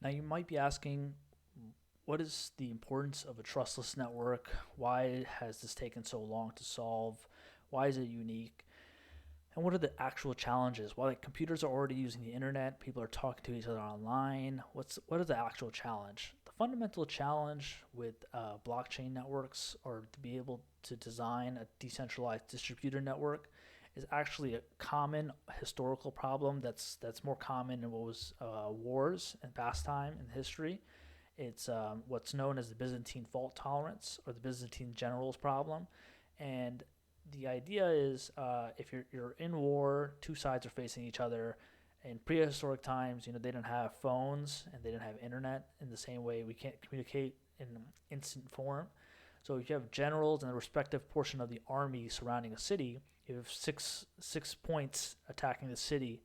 Now, you might be asking, what is the importance of a trustless network? Why has this taken so long to solve? Why is it unique? And what are the actual challenges? While computers are already using the internet, people are talking to each other online. What is the actual challenge? The fundamental challenge with blockchain networks, or to be able to design a decentralized distributed network, is actually a common historical problem that's more common in what was wars and past time in history. It's what's known as the Byzantine fault tolerance, or the Byzantine generals problem. And the idea is, if you're in war, two sides are facing each other. In prehistoric times, they didn't have phones and they didn't have internet in the same way we can't communicate in instant form. So if you have generals and the respective portion of the army surrounding a city, you have six points attacking the city.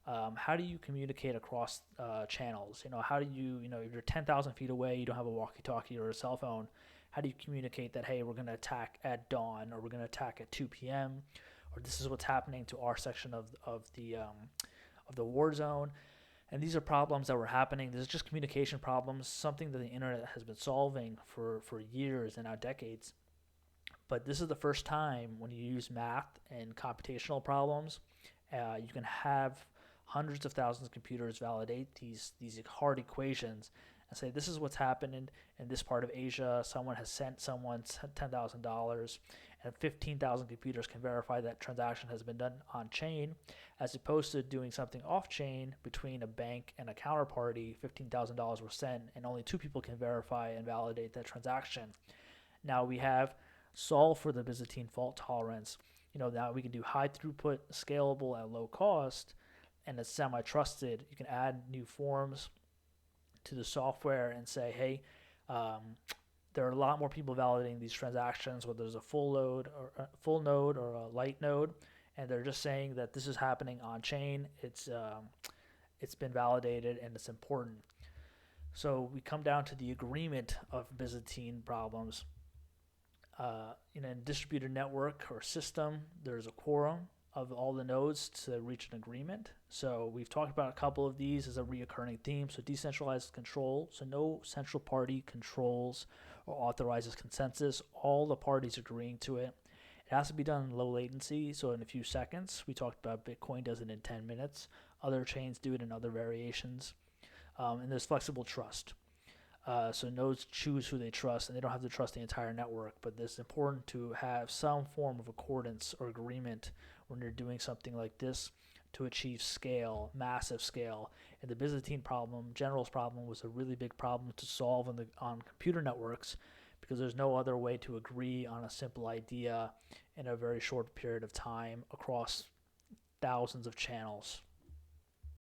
How do you communicate across channels? How do if you're 10,000 feet away, you don't have a walkie-talkie or a cell phone. How do you communicate that, hey, we're going to attack at dawn, or we're going to attack at 2 p.m., or this is what's happening to our section of the war zone? And these are problems that were happening. This is just communication problems, something that the internet has been solving for years and now decades. But this is the first time when you use math and computational problems, you can have hundreds of thousands of computers validate these hard equations and say this is what's happened in this part of Asia. Someone has sent someone $10,000, and 15,000 computers can verify that transaction has been done on chain, as opposed to doing something off chain between a bank and a counterparty. $15,000 was sent, and only two people can verify and validate that transaction. Now we have solved for the Byzantine fault tolerance. Now we can do high throughput, scalable at low cost, and it's semi-trusted. You can add new forms to the software and say, hey, there are a lot more people validating these transactions, whether there's a full node or a light node, and they're just saying that this is happening on chain. It's been validated and it's important. So we come down to the agreement of Byzantine problems. In a distributed network or system, there's a quorum of all the nodes to reach an agreement. So we've talked about a couple of these as a reoccurring theme. So decentralized control, so no central party controls or authorizes consensus. All the parties agreeing to it. It has to be done in low latency, so in a few seconds. We talked about Bitcoin does it in 10 minutes. Other chains do it in other variations. And there's flexible trust. So nodes choose who they trust, and they don't have to trust the entire network. But it's important to have some form of accordance or agreement when you're doing something like this to achieve scale, massive scale. And the Byzantine problem, General's problem, was a really big problem to solve on computer networks, because there's no other way to agree on a simple idea in a very short period of time across thousands of channels.